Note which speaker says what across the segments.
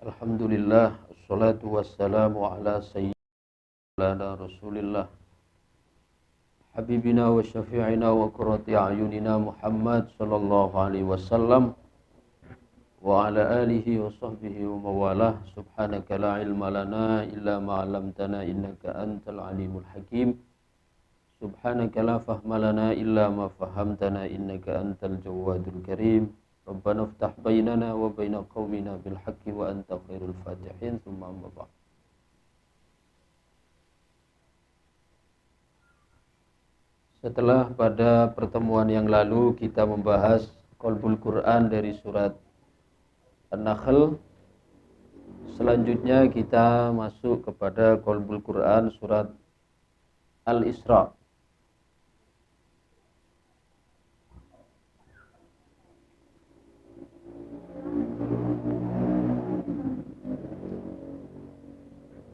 Speaker 1: Alhamdulillah, assalatu wassalamu ala sayyidina rasulillah habibina wa syafi'ina wa qurrati a'yunina Muhammad sallallahu alaihi wasallam wa ala alihi wa sahbihi wa mawalah. Subhanaka la ilma lana illa ma 'allamtana innaka antal alimul hakim. Subhanaka la fahma lana illa ma fahamtana innaka antal jawadul karim. Rabbana iftah bainana wa baina qaumina bil haqqi wa anta khairul fatihin. Tsumma amma ba'd. Setelah pada pertemuan yang lalu kita membahas Qalbul Quran dari surat An-Nahl, selanjutnya kita masuk kepada Qalbul Quran surat Al-Isra.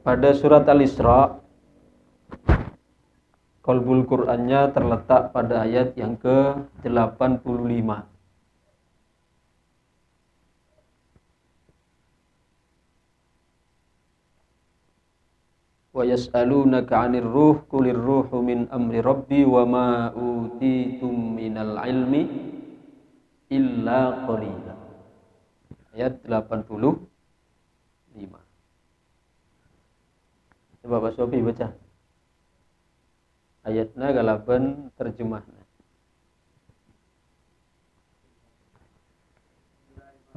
Speaker 1: Pada surat Al-Isra, Qalbul Qur'annya terletak pada ayat yang ke-85. Wa yas'alunaka 'anir ruh qulir ruhu min amri rabbi wa ma utitum minal ilmi illa qalila. Ayat 85. Coba Pak Sofi baca ayatnya galaban terjemahnya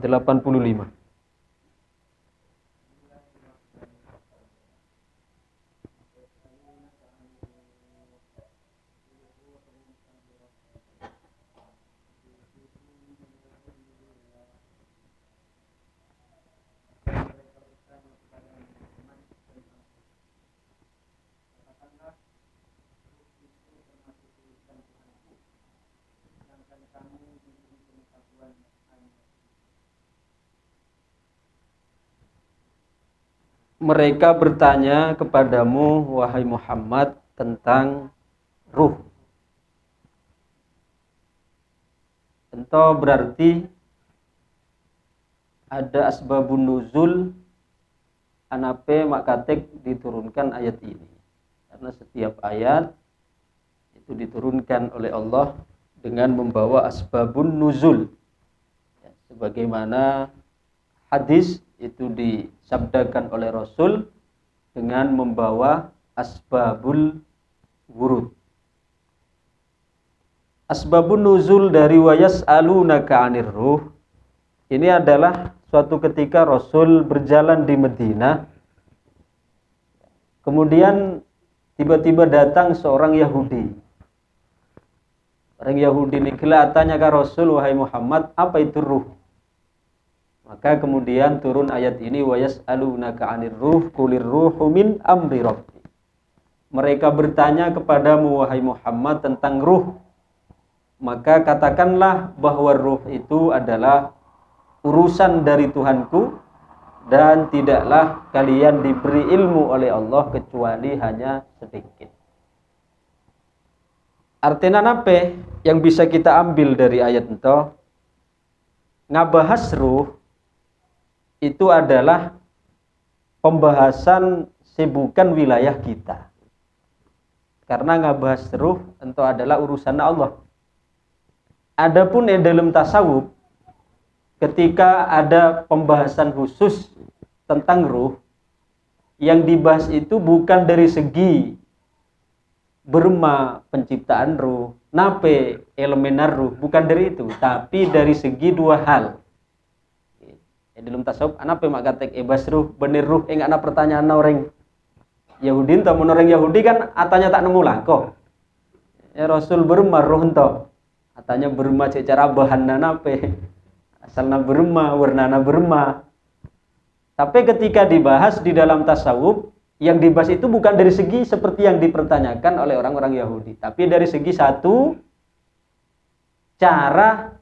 Speaker 1: 85. Mereka bertanya kepadamu, wahai Muhammad, tentang ruh. Tentu berarti ada asbabun nuzul anape makatek diturunkan ayat ini. Karena setiap ayat itu diturunkan oleh Allah dengan membawa asbabun nuzul. Ya, sebagaimana hadis itu disabdakan oleh Rasul dengan membawa asbabul wurud. Asbabun nuzul dari wa yas'alunaka 'anir ruh ini adalah suatu ketika Rasul berjalan di Madinah. Kemudian tiba-tiba datang seorang Yahudi. Orang Yahudi ini tanya ke Rasul, wahai Muhammad, apa itu ruh? Maka kemudian turun ayat ini, wa yas'alunaka 'anir ruh qulir ruhu min amri rabbi. Mereka bertanya kepadamu, wahai Muhammad, tentang ruh. Maka katakanlah bahwa ruh itu adalah urusan dari Tuhanku dan tidaklah kalian diberi ilmu oleh Allah kecuali hanya sedikit. Artinya apa yang bisa kita ambil dari ayat itu? Ngabahas ruh itu adalah pembahasan sibukan wilayah kita. Karena ngabahas ruh itu adalah urusan Allah. Adapun dalam tasawuf, ketika ada pembahasan khusus tentang ruh, yang dibahas itu bukan dari segi berma penciptaan ruh, nape elemen ruh, bukan dari itu, tapi dari segi dua hal. Dalam tasawuf anak mak katek ebas ruh bener ruh enggak ana pertanyaan orang Yahudi ento mun orang Yahudi kan atanya tak nemu lah kok. Ya Rasul berma ruh ento. Atanya berma secara bahanna nape? Asalna berma, warnana berma. Tapi ketika dibahas di dalam tasawuf, yang dibahas itu bukan dari segi seperti yang dipertanyakan oleh orang-orang Yahudi, tapi dari segi satu cara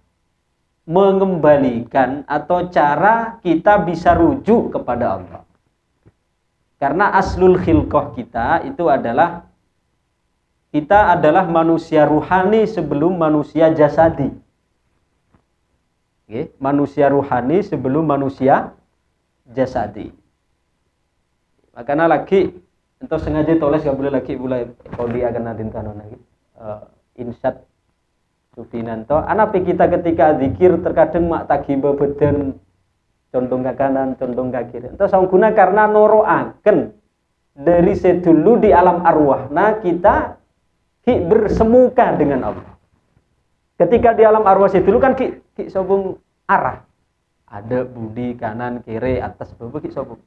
Speaker 1: mengembalikan atau cara kita bisa rujuk kepada Allah. Karena aslul khilqah kita itu adalah kita adalah manusia ruhani sebelum manusia jasadi. Oke, manusia ruhani sebelum manusia jasadi. Makanya lagi entah sengaja tulis gak boleh lagi mulai kodi akan nadin tanon lagi. Insat Sufinanto. Anapi kita ketika zikir terkadang mak tagiba beden condong ke kanan, condong ke kiri. Entah sangguna karena noroaken dari sedulu di alam arwah. Nah kita bersemuka dengan Allah. Ketika di alam arwah sedulu kan ki sobung arah. Ada budi kanan kiri atas bawah ki sobung.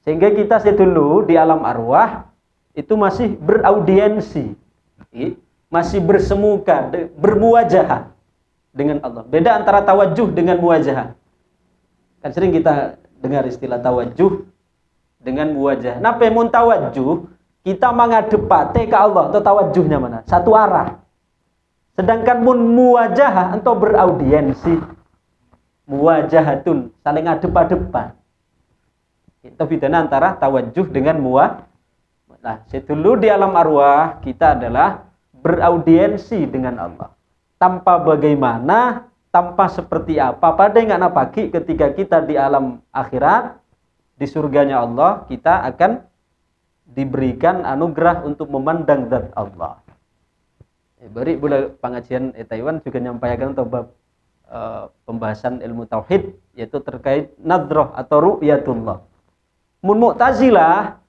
Speaker 1: Sehingga kita sedulu di alam arwah itu masih beraudiensi. Masih bersemuka, bermuwajahah dengan Allah. Beda antara tawajuh dengan muwajahah. Kan sering kita dengar istilah tawajuh dengan muwajahah. Nah, pemun tawajuh, kita menghadapate ke Allah. Atau tawajuhnya mana? Satu arah. Sedangkan mun muwajahah atau beraudiensi. Muwajahatun, saling hadap-hadapan. Itu bedanya antara tawajuh dengan muwajahah. Nah, sedulu di alam arwah kita adalah beraudiensi dengan Allah. Tanpa bagaimana, tanpa seperti apa. Pada yang pagi ketika kita di alam akhirat, di surganya Allah, kita akan diberikan anugerah untuk memandang zat Allah. Beri boleh pengajian Taiwan juga nyampaikan untuk pembahasan ilmu tauhid, yaitu terkait nadroh atau ru'yatullah. Mun Mu'tazilah,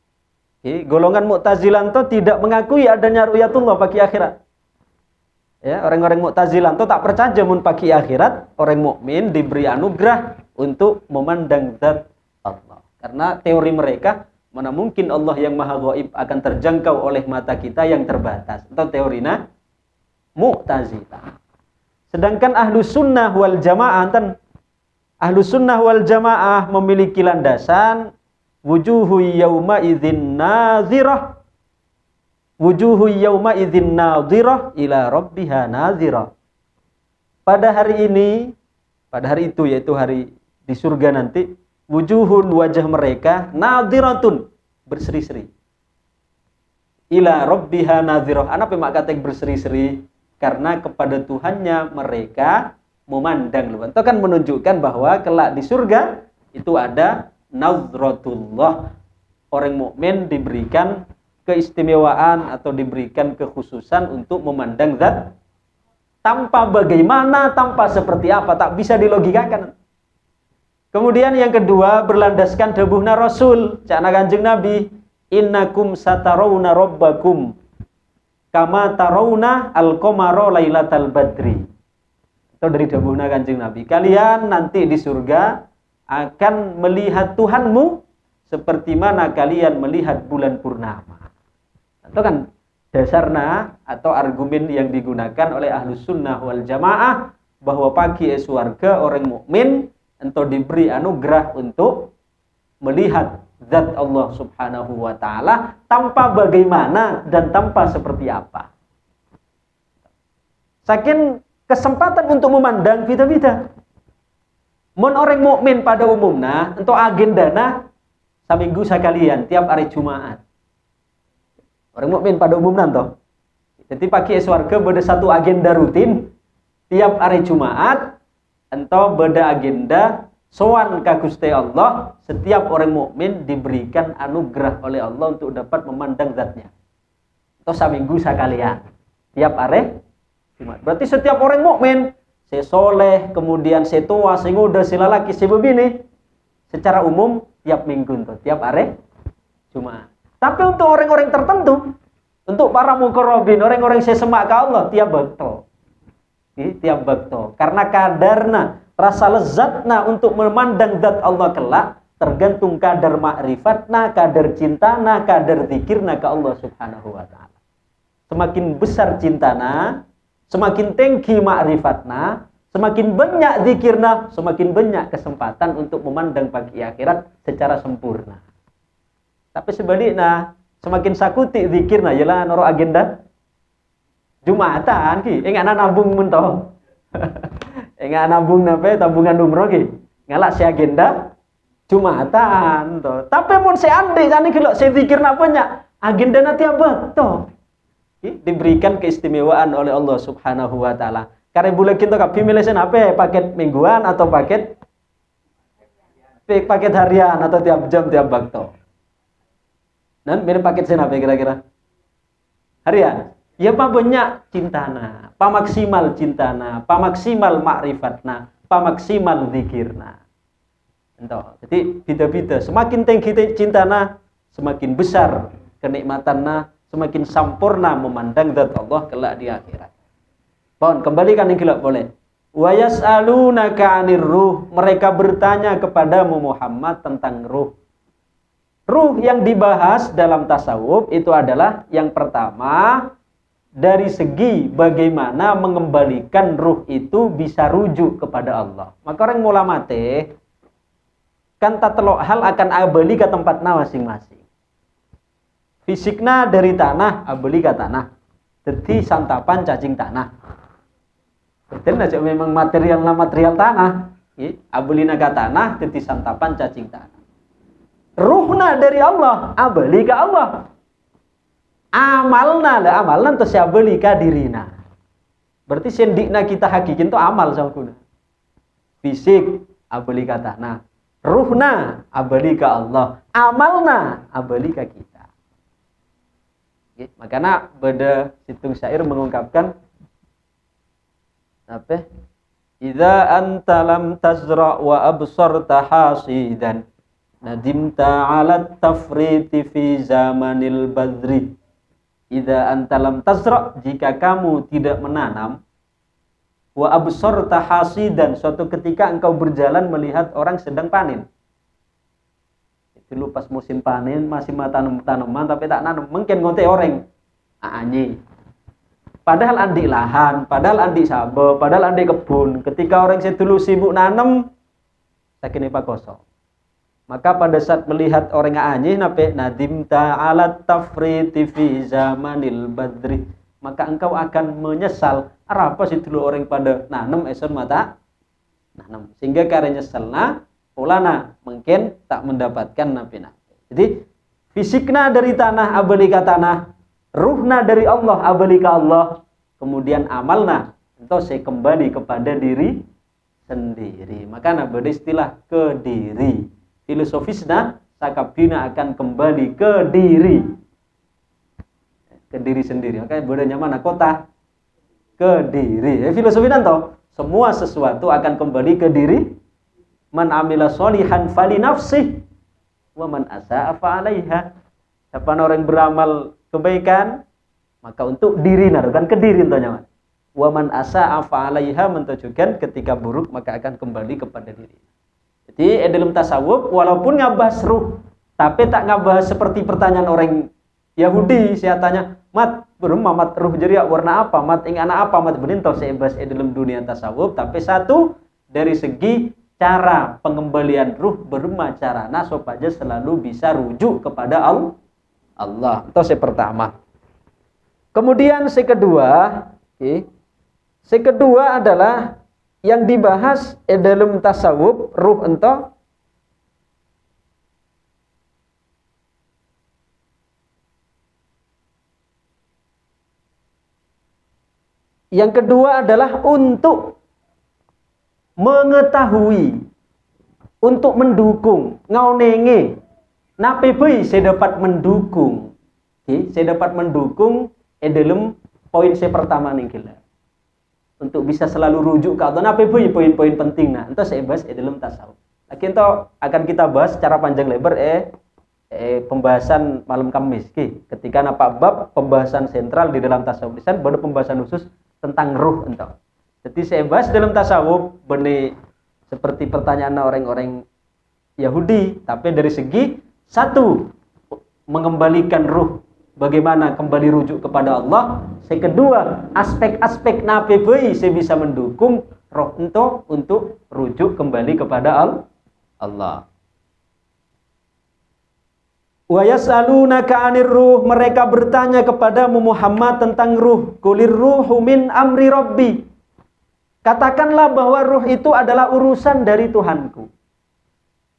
Speaker 1: golongan Mu'tazilah itu tidak mengakui adanya ru'yatullah pagi akhirat. Ya, orang-orang Mu'tazilah itu tak percaya mun pagi akhirat orang mukmin diberi anugerah untuk memandang zat Allah. Karena teori mereka, mana mungkin Allah yang maha gaib akan terjangkau oleh mata kita yang terbatas. Itu teorina Mu'tazilah. Sedangkan Ahlus Sunnah wal Jamaah, Ahlus Sunnah wal Jamaah memiliki landasan wujuhu yauma idzin nazirah, wujuhu yauma idzin nazirah ila rabbiha nazirah. Pada hari ini, pada hari itu yaitu hari di surga nanti, wujuhun wajah mereka naziratun, berseri-seri. Ila rabbiha nazirah. Apa mak kata berseri-seri? Karena kepada Tuhannya mereka memandang. Itu kan menunjukkan bahwa kelak di surga itu ada nazratullah. Orang mukmin diberikan keistimewaan atau diberikan kekhususan untuk memandang zat tanpa bagaimana, tanpa seperti apa, tak bisa dilogikakan. Kemudian yang kedua berlandaskan dawuhna Rasul, cakna Kanjeng Nabi, innakum satarawna rabbakum kama tarawna al-qamara lailatal badri. Itu dari dawuhna Kanjeng Nabi, kalian nanti di surga akan melihat Tuhanmu seperti mana kalian melihat bulan purnama. Itu kan dasarnya atau argumen yang digunakan oleh Ahlus Sunnah wal Jamaah bahwa pagi surga orang mukmin entah diberi anugerah untuk melihat zat Allah Subhanahu wa taala tanpa bagaimana dan tanpa seperti apa. Saking kesempatan untuk memandang beda-beda. Mun orang mukmin pada umumnya untuk agendana saminggu sekalian tiap hari Jumat. Orang mukmin pada umumnya toh. Jadi pagi surga beda satu agenda rutin tiap hari Jumat atau beda agenda sowan ka Gusti Allah. Setiap orang mukmin diberikan anugerah oleh Allah untuk dapat memandang zatnya. Atau saminggu sekalian tiap hari Jumat. Berarti setiap orang mukmin si soleh, kemudian si tua, si muda, si lelaki, si bebini, secara umum tiap minggu tuh, tiap hari Jumat. Tapi untuk orang-orang tertentu, untuk para muqarrabin, orang-orang yang semak ke Allah, tiap waktu. Tiap waktu. Karena kadarna, rasa lezatna untuk memandang zat Allah kelak, tergantung kadar ma'rifatna, kadar cintana, kadar zikirna ke Allah Subhanahu wa ta'ala. Semakin besar cintana, semakin tinggi ma'rifatna, semakin banyak zikirna, semakin banyak kesempatan untuk memandang pagi akhirat secara sempurna. Tapi sebaliknya, semakin sakuti zikirna, yalah noro agenda Jumatan ki, enggak nabung mentoh. Enggak nabung nape tabungan umroh ki. Ngalak si agenda Jumatan toh. Tapi mun si ande jane ki lho si zikirna banyak, agendana tiap waktu. Diberikan keistimewaan oleh Allah Subhanahu wa taala. Karena boleh kita kapi milih apa paket mingguan atau paket paket harian atau tiap jam tiap waktu. Dan mirip paket senapa kira-kira? Harian. Ya pak banyak cintana, pak maksimal cintana, pak maksimal ma'rifatna, pak maksimal zikirna. Entah. Jadi beda-beda. Semakin tinggi cintana, semakin besar kenikmatanna, semakin sempurna memandang zat Allah kelak di akhirat. Pohon kembalikan yang gelap boleh. Wa yas'alunaka 'anir ruh. Mereka bertanya kepadamu Muhammad tentang ruh. Ruh yang dibahas dalam tasawuf itu adalah yang pertama dari segi bagaimana mengembalikan ruh itu bisa rujuk kepada Allah. Maka orang mula mati kan tatlok hal akan abali ke tempatnya masing-masing. Fisikna dari tanah abali ke tanah. Jadi santapan cacing tanah. Betul aja memang material tanah. Abulina ke tanah jadi santapan cacing tanah. Ruhna dari Allah abali ke Allah. Amalna tuh abali ke dirina. Berarti sendikna kita hakikin tuh amal sama kuna. Fisik abali ke tanah. Ruhna abali ke Allah. Amalna abali ke kita. Makanya beda situng syair mengungkapkan apa? Idza anta lam tazra wa absarta hasidan nadimta 'ala tafriti fi zamanil badri. Idza anta lam tazra, jika kamu tidak menanam, wa absarta hasidan, suatu ketika engkau berjalan melihat orang sedang panen. Dulu pas musim panen masih tanam tanaman tapi tak nanam, mungkin ngonte orang anyi. Padahal andi lahan, padahal andi sabo, padahal andi kebun. Ketika orang sedulu sibuk nanam, sakine pak kosong. Maka pada saat melihat orang anyi nape nadim ta'alat tafriti fi zamanil badri, maka engkau akan menyesal apa sih dulu orang pada nanam eson mata nanam, sehingga karena nyeselna ulana mungkin tak mendapatkan napi-napi. Jadi fisikna dari tanah abali ka tanah, ruhna dari Allah abali ka Allah, kemudian amalna entau saya kembali kepada diri sendiri. Maka ada istilah ke diri. Filosofisna sakabina akan kembali ke diri sendiri. Makanya bedanya mana kota ke diri. Filosofinan toh semua sesuatu akan kembali ke diri. Man amila sholihan fali nafsih wa man asa'a fa 'alaiha. Siapa orang beramal kebaikan maka untuk diri bukan ke diri entahnya. Wa man asa'a fa 'alaiha, mentujukan ketika buruk maka akan kembali kepada diri. Jadi dalam tasawuf walaupun ngabahas ruh tapi tak ngabahas seperti pertanyaan orang Yahudi. Saya tanya, mat mat ruh jeria warna apa, mat ing anak apa, mat benin tau saya bahas dalam dunia tasawuf. Tapi satu dari segi cara pengembalian ruh berma carana supaya selalu bisa rujuk kepada Allah. Itu yang pertama. Kemudian yang kedua adalah yang dibahas dalam tasawuf ruh ento yang kedua adalah untuk mengetahui, untuk mendukung, ngaunenge napebai saya dapat mendukung. Saya dapat mendukung dalam poin saya pertama nih gila. Untuk bisa selalu rujuk ke Allah. Napebai poin-poin penting nah. Itu saya bahas dalam tasawuf. Lagi itu akan kita bahas secara panjang lebar pembahasan malam Kamis. Ketika napak bab pembahasan sentral di dalam tasawuf lisan baru pembahasan khusus tentang ruh entah. Jadi saya bahas dalam tasawuf benih seperti pertanyaan orang-orang Yahudi, tapi dari segi satu mengembalikan ruh, bagaimana kembali rujuk kepada Allah. Yang kedua, aspek-aspek napebai saya bisa mendukung roh untuk rujuk kembali kepada Allah. Wa yas'alunaka 'anir ruh, mereka bertanya kepadamu Muhammad tentang ruh. Qulir ruhu min amri rabbi. Katakanlah bahwa ruh itu adalah urusan dari Tuhanku.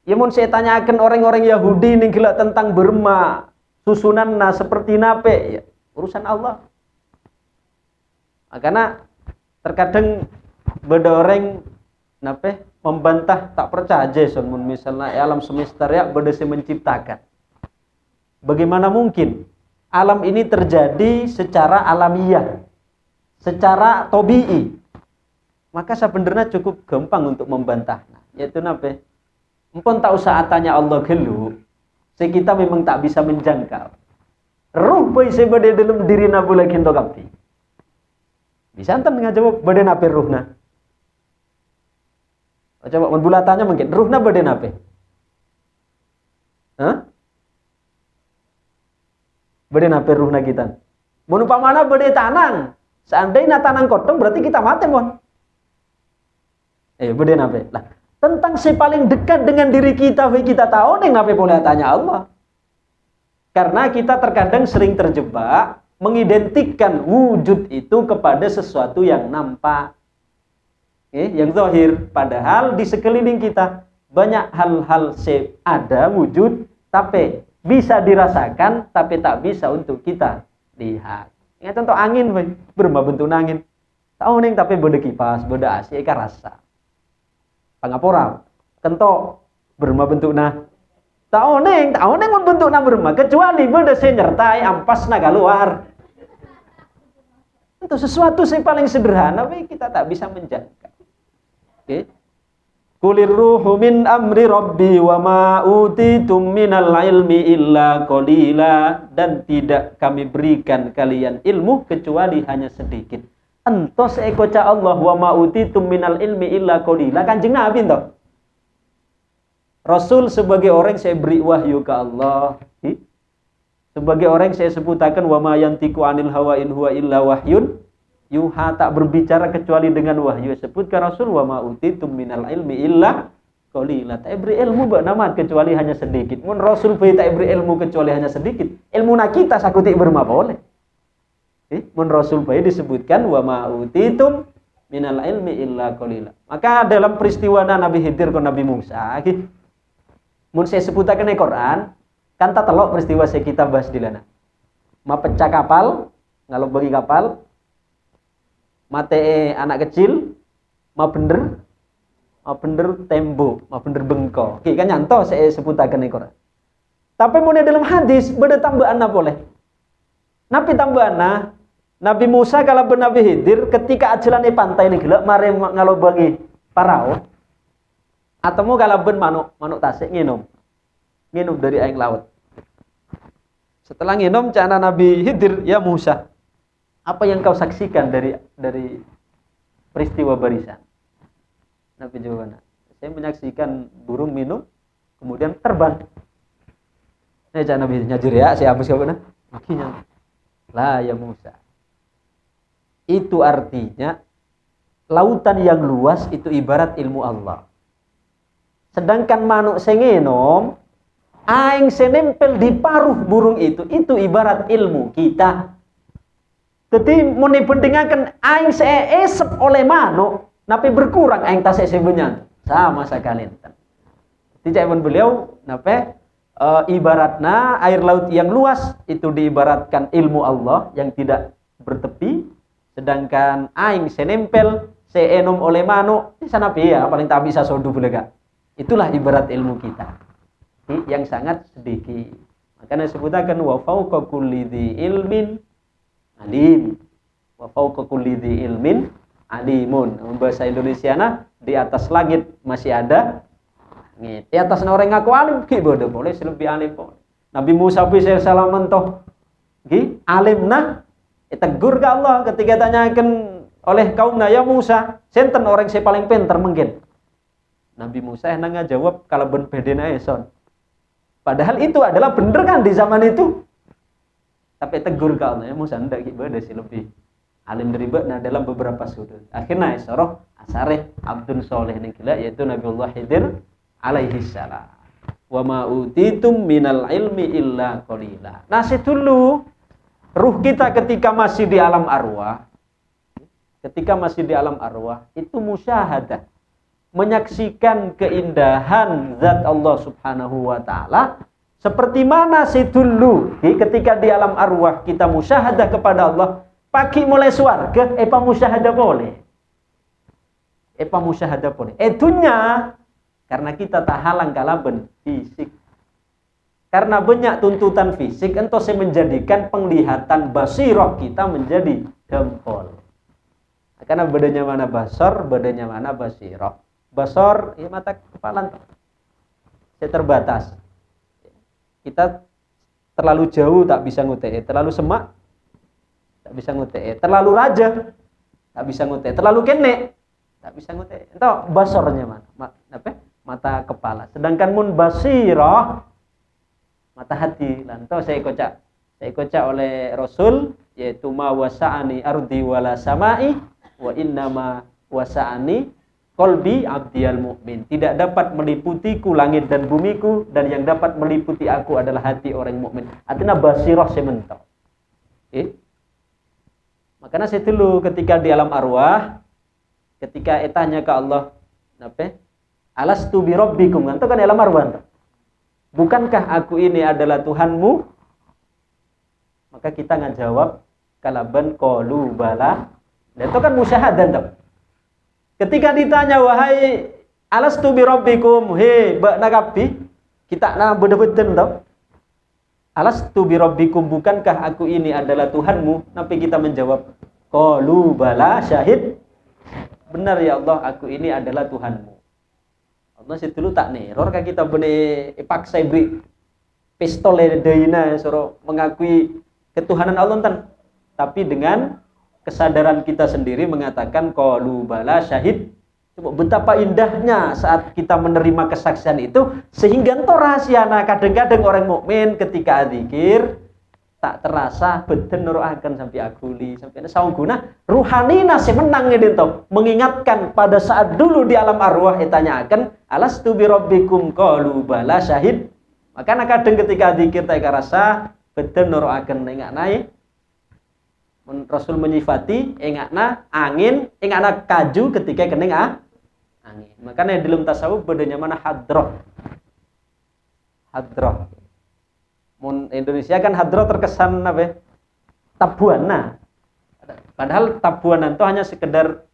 Speaker 1: Ya mun saya tanyakan orang-orang Yahudi nih gila tentang berma susunanna seperti nape, ya, urusan Allah. Karena terkadang beda orang nape membantah tak percaya Jason misalnya alam semesta ya berdasi menciptakan. Bagaimana mungkin alam ini terjadi secara alamiah, secara tobi'i? Maka sebenarnya cukup gampang untuk membantahnya. Yaitu nape? Empun tak usah tanya Allah gelu, kita memang tak bisa menjangkau. Ruh bae sebade dalam diri nabu lagi to kapti. Bisa enten ngajawab bade nape ruhna? Coba mun bulatannya mungkin ruhna bade nape? Hah? Bade nape ruhna kita? Mun upamana bade tanang. Seandainya tanang kotong berarti kita mati mon. Bade nape? Lah, tentang si paling dekat dengan diri kita tahu nih nape boleh tanya Allah. Karena kita terkadang sering terjebak mengidentikan wujud itu kepada sesuatu yang nampak. Yang zahir, padahal di sekeliling kita banyak hal-hal ada wujud tapi bisa dirasakan tapi tak bisa untuk kita lihat. Ya contoh angin berma bentuk angin. Tahu ning tapi beda kipas, beda AC ka rasa. Pangapora kentok berma bentukna. Tahu ning mun bentukna berma kecuali beda nyertai ampasna keluar. Itu sesuatu yang paling sederhana kita tak bisa menjangkau. Qulir ruhu min amri rabbi wa ma utitum minal ilmi illa qalila, dan tidak kami berikan kalian ilmu kecuali hanya sedikit. Entos ekoca Allah wa ma utitum minal ilmi illa qalila. Kanjeng Nabi toh. Rasul sebagai orang saya beri wahyu ke Allah. Sebagai orang saya sebutakan wa ma yantiqu anil hawa in huwa illa wahyun yuha, tak berbicara kecuali dengan wahyu. Sebutkan Rasul wa ma utitum minal ilmi illa qalila. Tak beri ilmu nama kecuali hanya sedikit. Mun Rasul tak beri ilmu kecuali hanya sedikit. Ilmu nak kita sakutik berma boleh. Mun Rasul disebutkan wa ma utitum minal ilmi illa qalila. Maka dalam peristiwa Nabi Khidir ke Nabi Musa, mun saya sebutakan Quran, kan tak telok peristiwa saya kita bahas di lana. Ma pecah kapal, ngalok bagi kapal, mate anak kecil, ma bener tembok, ma bener bengkok. Oke, kan nyanto saya sebutakan Quran. Tapi mulai dalam hadis beda tambahan boleh. Nabi tambahan Nabi Musa kalau Nabi Khidir ketika ajalan di pantai ini gelap mare ngalo bagi parao. Atau mau kalau manuk tasik nginum dari air laut. Setelah nginum cana Nabi Khidir, ya Musa, apa yang kau saksikan dari peristiwa barisan? Nabi jawabannya, saya menyaksikan burung minum kemudian terbang. Cana Nabi nyajir ya, saya habis kapan? Makinya lah ya Musa. Itu artinya lautan yang luas itu ibarat ilmu Allah. Sedangkan manuk sengenom, aing senempel di paruh burung itu ibarat ilmu kita. Jadi mau dibandingkan aing seesep oleh manuk, napi berkurang aing tasek sebenarnya sama sekali. Tidak pun beliau, ibaratnya air laut yang luas itu diibaratkan ilmu Allah yang tidak bertepi, sedangkan aing senempel seenom oleh manuk, sana ya paling tak bisa sodu bulega. Itulah ibarat ilmu kita yang sangat sedikit. Makanya disebutkan wa fauqa kulli dzi ilmin alim. Wa fauqa kulli dzi ilmin alimun. Bahasa Indonesiana di atas langit masih ada langit. Di atas orang ngaku alim ki boleh lebih alim boleh. Nabi Musa bisa salam mentoh ki alimna tegur ke Allah ketika tanyakan oleh kaumnya, ya Musa, senten orang saya paling pintar mungkin. Nabi Musa yang jawab kalau ben bedena eson. Padahal itu adalah bener kan di zaman itu. Tapi tegur ke Allah, ya Musa ndak ibadah sih lebih alim dari nah dalam beberapa sudut. Akhirnya isoroh asare abdun soleh ning gila yaitu Nabiullah Khidir alaihi salam. Wa ma utitum minal ilmi illa qalila. Nah, dulu ruh kita ketika masih di alam arwah, itu musyahadah, menyaksikan keindahan zat Allah Subhanahu wa taala seperti mana dulu ketika di alam arwah kita musyahadah kepada Allah, pagi mulai swarga musyahadah boleh. Epa musyahadah pun. Dunya karena kita tak halang kalaben fisik. Karena banyak tuntutan fisik entah saya menjadikan penglihatan basirah kita menjadi dempol. Karena bedanya mana basar, bedanya mana basirah. Basar ya mata kepala saya terbatas. Kita terlalu jauh tak bisa ngutee, terlalu semak tak bisa ngutee, terlalu raja tak bisa ngutee, terlalu kene tak bisa ngutee. Entah basarnya mana? Mata kepala. Sedangkan mun basirah mata hati. Lanto saya kocak oleh Rasul yaitu ma wasa'ani ardi wala samai wa innama wasa'ani qalbi abdiyal mu'min. Tidak dapat meliputiku langit dan bumiku dan yang dapat meliputi aku adalah hati orang mukmin. Artinya basirah sementok. Makanya saya dulu ketika di alam arwah ketika tanya ke Allah alastu bi rabbikum kan itu kan alam arwah. Bukankah aku ini adalah Tuhanmu? Maka kita ngajawab kalaban qalu bala. Dan itu kan musyahadah toh. Ketika ditanya wahai alastu bi rabbikum, he nagapi, kita na bener-bener toh. Alastu bi rabbikum, bukankah aku ini adalah Tuhanmu? Tapi kita menjawab qalu bala syahid. Benar ya Allah, aku ini adalah Tuhanmu. Allah situ dulu tak neror kan kita boleh paksa beri pistol deina suruh mengakui ketuhanan Allah kan. Tapi dengan kesadaran kita sendiri mengatakan qalu bala syahid. Coba betapa indahnya saat kita menerima kesaksian itu sehingga ento rahasiana kadang-kadang orang mukmin ketika zikir tak terasa beden akan sampai aguli sampai saung guna ruhanina semenang ini toh mengingatkan pada saat dulu di alam arwah ditanyakan alastu bi rabbikum qalu bala syahid. Maka kadang ketika zikir tak rasa beden akan engak naik Rasul menyifati engakna angin engakna kaju ketika kening angin. Makanya dalam tasawuf bedanya mana hadroh mun Indonesia kan hadroh terkesan apa? Tabuana. Padahal tabuanan itu hanya sekedar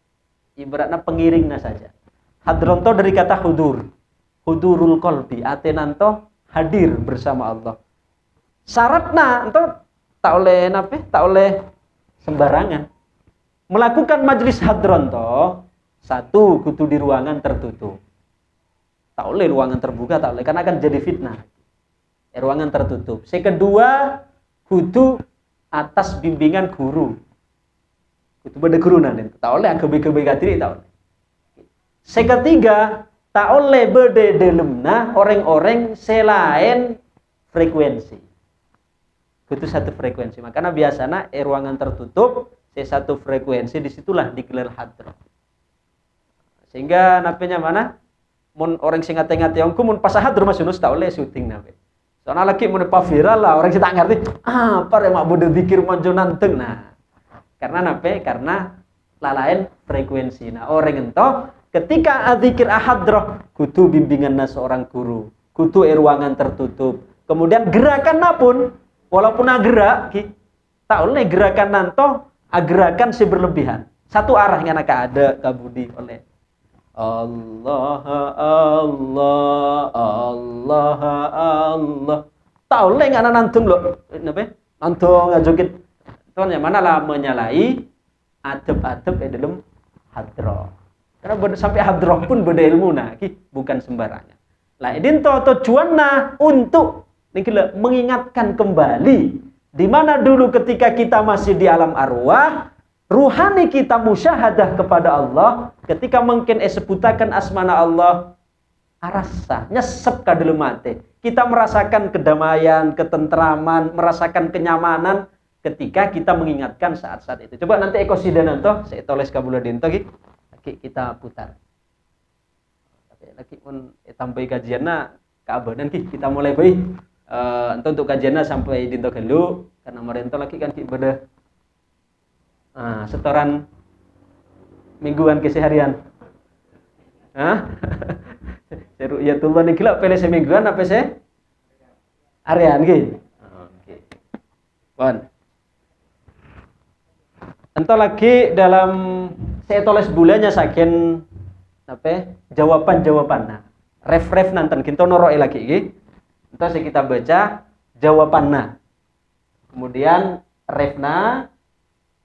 Speaker 1: ibaratnya pengiringnya saja. Hadron itu dari kata hudur. Hudurul qalbi, atenanto hadir bersama Allah. Syaratnya itu tak oleh apa? Tak oleh sembarangan. Melakukan majlis hadron to satu kudu di ruangan tertutup. Tak oleh ruangan terbuka, tak oleh karena akan jadi fitnah. Ruangan tertutup. Kedua, kudu atas bimbingan guru. Kudu pada guru nanti. Tak oleh agak-agak diri tak oleh. Ketiga, tak oleh berde dalemna orang-orang selain frekuensi. Kudu satu frekuensi. Makanya biasanya ruangan tertutup, satu frekuensi disitulah digelar hadroh. Sehingga napenya mana? Mun orang sing ngate-ngate angku mun pas hadroh masunus tak oleh syuting nape. Soalnya lagi mau viral lah orang kita ngerti apa yang mak bodoh dikir manjo nanteng. Nah karena apa? Karena lalain frekuensi. Nah orang ento ketika adzikir ahadroh kudu bimbingan seorang guru, kudu ruangan tertutup. Kemudian gerakan pun walaupun gerak tak oleh gerakan nanto gerakan si berlebihan. Satu arah yang ada kabudi oleh Allah Allah Allah Allah. Tahu le nggak nantung lo, nabe? Nantung ngajoget. Tuan yang mana lah menyalahi adab-adab dalam hadroh. Karena sampai hadroh pun beda ilmu nah, bukan sembarangan. Lah ini tujuannya untuk mengingatkan kembali di mana dulu ketika kita masih di alam arwah. Ruhani kita musyahadah kepada Allah ketika mungkin sebutakan asmana Allah arasa nyesep ka dalam mati. Kita merasakan kedamaian, ketentraman, merasakan kenyamanan ketika kita mengingatkan saat-saat itu. Coba nanti ekosidan toh saya tulis kabula dinto kita putar. Lagi pun tambahi kajianna keabadan kita mulai baik. Untuk kajiannya sampai dinto dulu karena merentau lagi kan ibadah setoran mingguan keseharian. Ru'yatullah niki lak pele semingguan apa se? Harian nggih. Oke. Pon. Entah lagi dalam saya tulis bulannya saking apa jawaban-jawaban. Nah, ref nanten kita noroi lagi iki. Entar kita baca jawabanna. Kemudian refna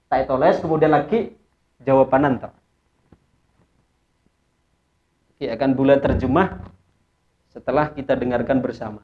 Speaker 1: saya tulis, kemudian lagi jawaban nanti. Oke, akan bulat terjemah setelah kita dengarkan bersama.